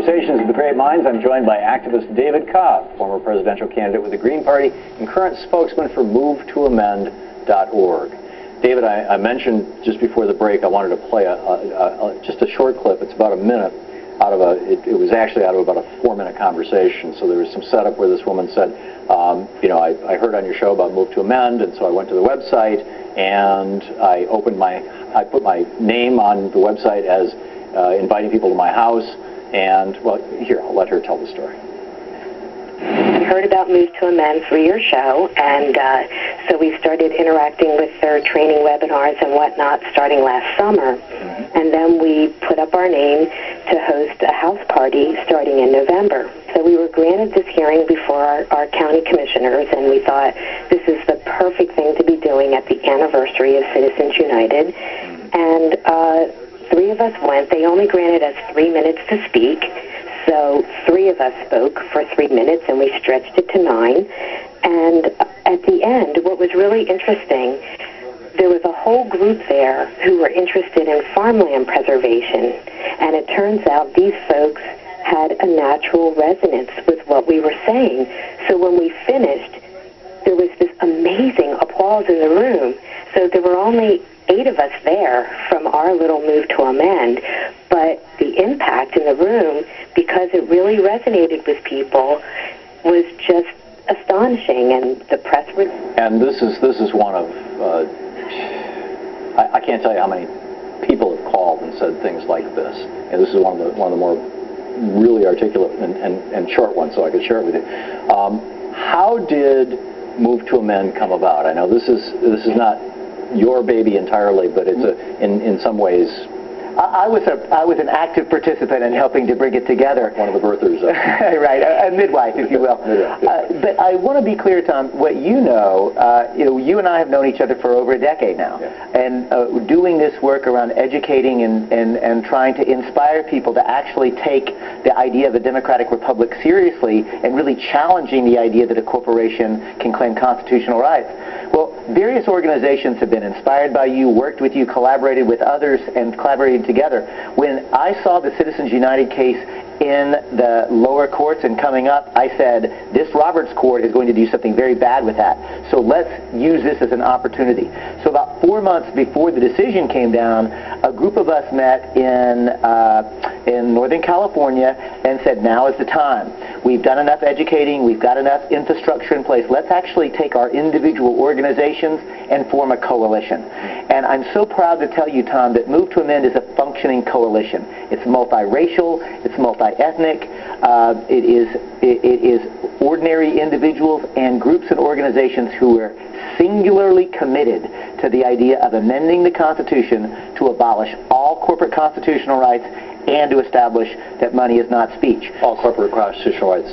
Conversations with the Great Minds. I'm joined by activist David Cobb, former presidential candidate with the Green Party and current spokesman for MoveToAmend.org. David, I mentioned just before the break I wanted to play just a short clip. It's about a minute out of it was actually out of about a 4-minute conversation. So there was some setup where this woman said, I heard on your show about Move to Amend, and so I went to the website and I put my name on the website as inviting people to my house. And, well, here, I'll let her tell the story. We heard about Move to Amend through your show, and so we started interacting with their training webinars and whatnot starting last summer. And then we put up our name to host a house party starting in November. So we were granted this hearing before our county commissioners, and we thought this is the perfect thing to be doing at the anniversary of Citizens United. And 3 of us went. They only granted us 3 minutes to speak. So 3 of us spoke for 3 minutes, and we stretched it to 9. And at the end, what was really interesting, there was a whole group there who were interested in farmland preservation. And it turns out these folks had a natural resonance with what we were saying. So when we finished, there was this amazing applause in the room. So there were only 8 of us there from our little Move to Amend, but the impact in the room, because it really resonated with people, was just astonishing, and the press was... And this is one of, I can't tell you how many people have called and said things like this, and this is one of the more really articulate and short ones, so I could share it with you. How did Move to Amend come about? I know this is not your baby entirely, but it's in some ways. I was an active participant in helping to bring it together. One of the birthers. Right, a midwife, if you will. But I want to be clear, Tom. What you know, you and I have known each other for over a decade now, and doing this work around educating and trying to inspire people to actually take the idea of a democratic republic seriously, and really challenging the idea that a corporation can claim constitutional rights. Well, various organizations have been inspired by you, worked with you, collaborated with others, and collaborated together. When I saw the Citizens United case in the lower courts and coming up, I said, this Roberts court is going to do something very bad with that. So let's use this as an opportunity. So about 4 months before the decision came down, a group of us met in Northern California and said, now is the time. We've done enough educating. We've got enough infrastructure in place. Let's actually take our individual organizations and form a coalition. And I'm so proud to tell you, Tom, that Move to Amend is a functioning coalition. It's multiracial. It's multi-ethnic. It is ordinary individuals and groups and organizations who are singularly committed to the idea of amending the Constitution to abolish all corporate constitutional rights and to establish that money is not speech. All corporate constitutional rights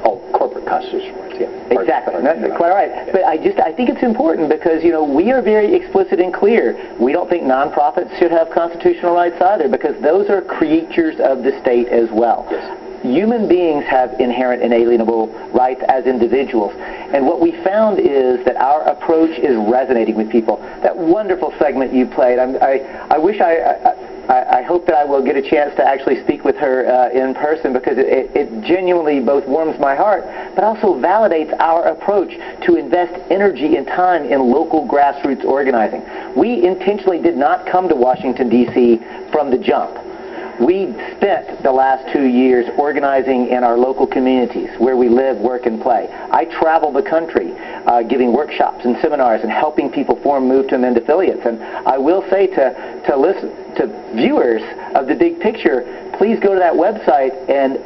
all corporate constitutional rights. Yeah. Exactly. Quite right. Yeah. But I think it's important because we are very explicit and clear. We don't think nonprofits should have constitutional rights either, because those are creatures of the state as well. Yes. Human beings have inherent inalienable rights as individuals. And what we found is that our approach is resonating with people. That wonderful segment you played, I hope that I will get a chance to actually speak with her in person, because it genuinely both warms my heart, but also validates our approach to invest energy and time in local grassroots organizing. We intentionally did not come to Washington, D.C. from the jump. We spent the last 2 years organizing in our local communities where we live, work, and play. I travel the country giving workshops and seminars and helping people form Move to Amend affiliates. And I will say to viewers of The Big Picture, please go to that website and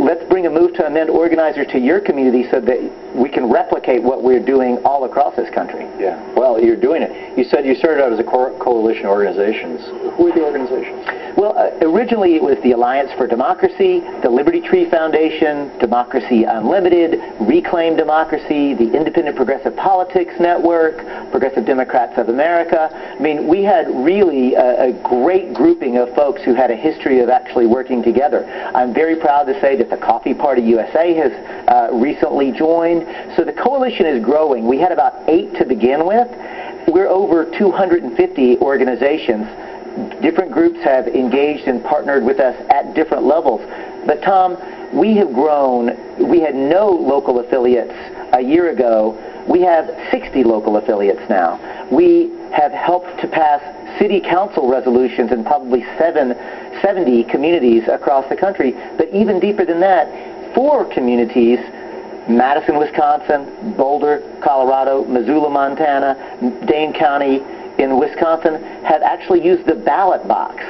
let's bring a Move to Amend organizer to your community so that we can replicate what we're doing all across this country. Yeah, well, you're doing it. You said you started out as a coalition of organizations. Who are the organizations? Well, originally it was the Alliance for Democracy, the Liberty Tree Foundation, Democracy Unlimited, Reclaim Democracy, the Independent Progressive Politics Network, Progressive Democrats of America. I mean, we had really a great grouping of folks who had a history of actually working together. I'm very proud to say that the Coffee Party USA has recently joined. So the coalition is growing. We had about 8 to begin with. We're over 250 organizations. Different groups have engaged and partnered with us at different levels. But Tom, we have grown. We had no local affiliates a year ago. We have 60 local affiliates now. We have helped to pass city council resolutions in probably 70 communities across the country. But even deeper than that, 4 communities, Madison, Wisconsin, Boulder, Colorado, Missoula, Montana, Dane County in Wisconsin, have actually used the ballot box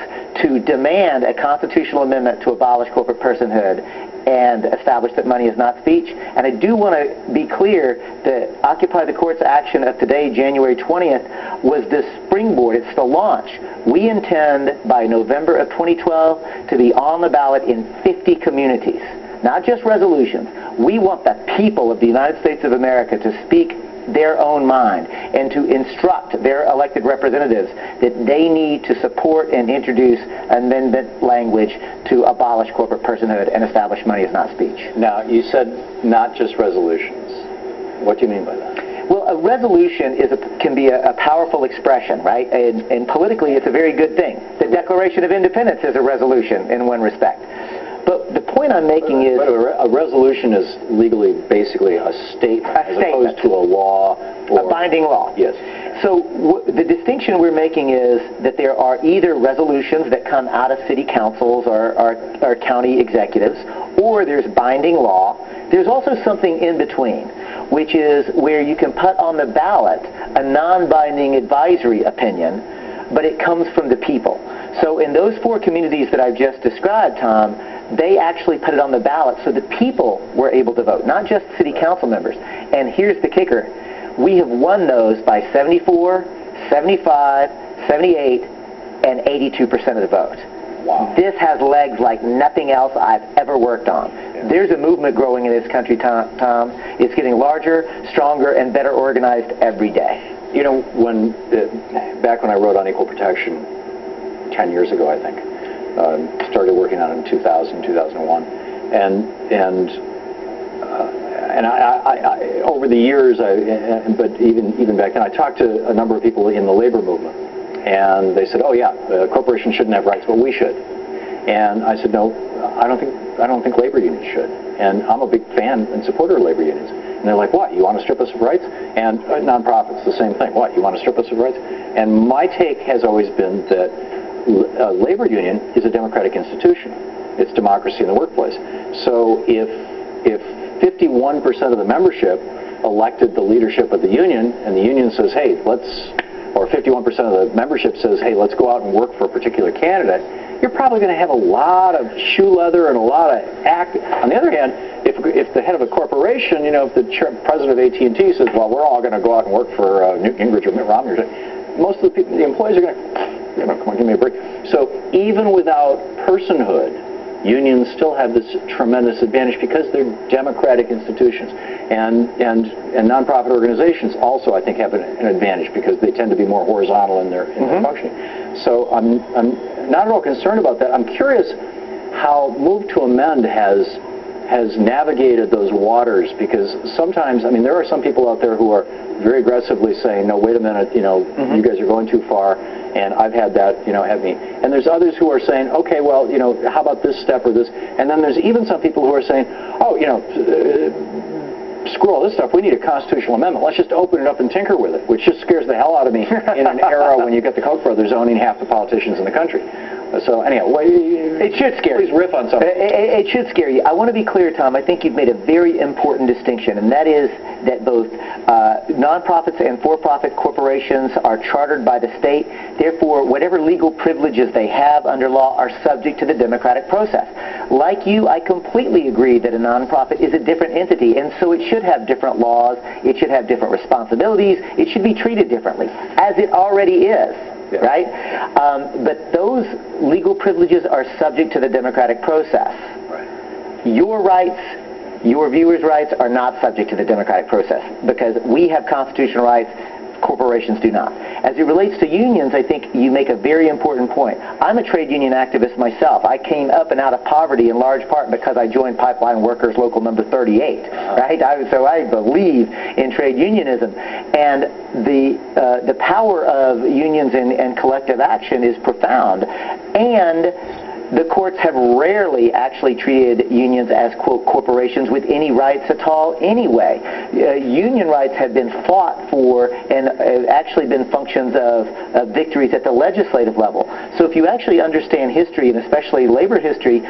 to demand a constitutional amendment to abolish corporate personhood and establish that money is not speech. And I do want to be clear that Occupy the Court's action of today, January 20th, was the springboard. It's the launch. We intend by November of 2012 to be on the ballot in 50 communities. Not just resolutions. We want the people of the United States of America to speak their own mind and to instruct their elected representatives that they need to support and introduce amendment language to abolish corporate personhood and establish money is not speech. Now, you said not just resolutions. What do you mean by that? Well, a resolution can be a powerful expression, right? And politically, it's a very good thing. The Declaration of Independence is a resolution in one respect. But the point I'm making is... a resolution is legally basically a statement as opposed to a law. Or, a binding law. Yes. So the distinction we're making is that there are either resolutions that come out of city councils or county executives, or there's binding law. There's also something in between, which is where you can put on the ballot a non-binding advisory opinion, but it comes from the people. So in those 4 communities that I've just described, Tom, they actually put it on the ballot so the people were able to vote, not just city council members. And here's the kicker. We have won those by 74, 75, 78, and 82% of the vote. Wow. This has legs like nothing else I've ever worked on. Yeah. There's a movement growing in this country, Tom. It's getting larger, stronger, and better organized every day. You know, back when I wrote on equal protection 10 years ago, I think, started working on it in 2000, 2001, and I over the years, but even back then, I talked to a number of people in the labor movement, and they said, "Oh yeah, corporations shouldn't have rights, but we should." And I said, "No, I don't think labor unions should." And I'm a big fan and supporter of labor unions. And they're like, "What? You want to strip us of rights?" And nonprofits, the same thing. "What? You want to strip us of rights?" And my take has always been that a labor union is a democratic institution. It's democracy in the workplace. So if 51% of the membership elected the leadership of the union, and the union says, "Hey, or 51% of the membership says, "Hey, let's go out and work for a particular candidate," you're probably going to have a lot of shoe leather and a lot of act. On the other hand, if the head of a corporation, if the president of AT&T says, "Well, we're all going to go out and work for Newt Gingrich or Mitt Romney," most of the people, the employees are going to, come on, give me a break. So even without personhood, unions still have this tremendous advantage because they're democratic institutions. And nonprofit organizations also, I think, have an advantage because they tend to be more horizontal in their functioning. So I'm not at all concerned about that. I'm curious how Move to Amend has navigated those waters, because sometimes, there are some people out there who are very aggressively saying, "No, wait a minute, you guys are going too far," and I've had that, have me. And there's others who are saying, "Okay, well, how about this step or this?" And then there's even some people who are saying, "Oh, screw all this stuff. We need a constitutional amendment. Let's just open it up and tinker with it," which just scares the hell out of me in an era when you get the Koch brothers owning half the politicians in the country. So anyhow, it should scare you. Please riff on something. It should scare you. I want to be clear, Tom. I think you've made a very important distinction, and that is that both nonprofits and for-profit corporations are chartered by the state. Therefore, whatever legal privileges they have under law are subject to the democratic process. Like you, I completely agree that a nonprofit is a different entity, and so it should have different laws. It should have different responsibilities. It should be treated differently, as it already is. Yeah. Right? But those legal privileges are subject to the democratic process. Right. Your rights, your viewers' rights are not subject to the democratic process because we have constitutional rights, corporations do not. As it relates to unions, I think you make a very important point. I'm a trade union activist myself. I came up and out of poverty in large part because I joined Pipeline Workers Local Number 38. Right? So I believe in trade unionism. And the power of unions and collective action is profound. And the courts have rarely actually treated unions as, quote, corporations with any rights at all anyway. Union rights have been fought for and actually been functions of victories at the legislative level. So if you actually understand history, and especially labor history,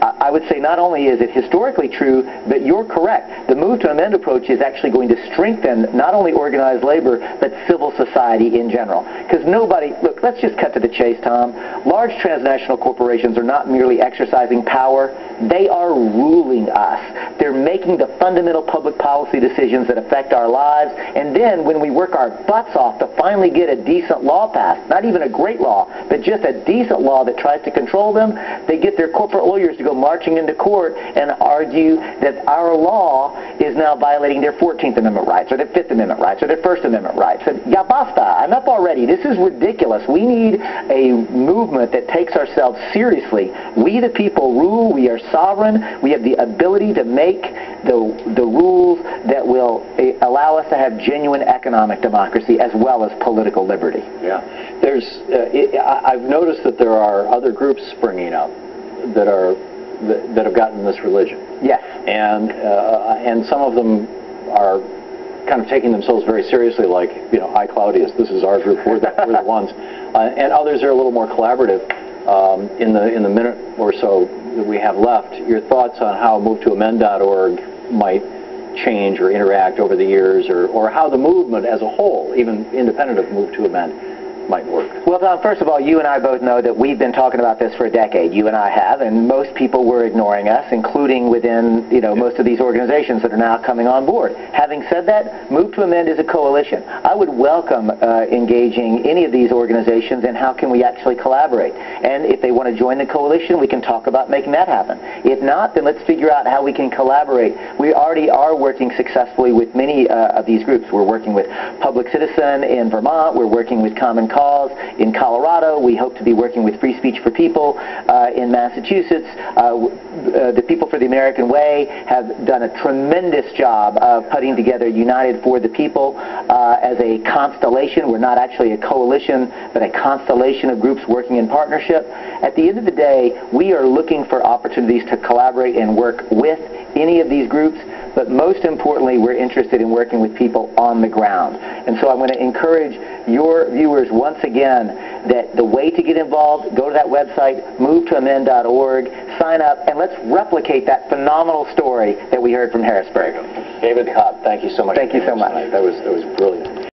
I would say not only is it historically true, but you're correct. The move to amend approach is actually going to strengthen not only organized labor, but civil society in general. Because nobody, look, let's just cut to the chase, Tom. Large transnational corporations are not merely exercising power, they are ruling us. They're making the fundamental public policy decisions that affect our lives, and then when we work our butts off to finally get a decent law passed, not even a great law, but just a decent law that tries to control them, they get their corporate lawyers to go marching into court and argue that our law is now violating their 14th Amendment rights, or their 5th Amendment rights, or their First Amendment rights. And ya basta, enough already. This is ridiculous. We need a movement that takes ourselves seriously. We the people rule. We are sovereign. We have the ability to make the rules that will allow us to have genuine economic democracy as well as political liberty. Yeah. I've noticed that there are other groups springing up that have gotten this religion. Yes. And some of them are kind of taking themselves very seriously, like, I, Claudius, this is our group, we're the ones. And others are a little more collaborative. In the minute or so that we have left, your thoughts on how MoveToAmend.org might change or interact over the years, or how the movement as a whole, even independent of Move to Amend, might work? Well, Tom, first of all, you and I both know that we've been talking about this for a decade. You and I have, and most people were ignoring us, including within, most of these organizations that are now coming on board. Having said that, Move to Amend is a coalition. I would welcome engaging any of these organizations and how can we actually collaborate. And if they want to join the coalition, we can talk about making that happen. If not, then let's figure out how we can collaborate. We already are working successfully with many of these groups. We're working with Public Citizen in Vermont. We're working with Common Cause in Colorado. We hope to be working with Free Speech for People in Massachusetts. The People for the American Way have done a tremendous job of putting together United for the People as a constellation. We're not actually a coalition, but a constellation of groups working in partnership. At the end of the day, we are looking for opportunities to collaborate and work with any of these groups, but most importantly, we're interested in working with people on the ground. And so I'm going to encourage your viewers once again that the way to get involved, go to that website, movetoamend.org, sign up, and let's replicate that phenomenal story that we heard from Harrisburg. David Cobb, thank you so much. Thank you so much. That was brilliant.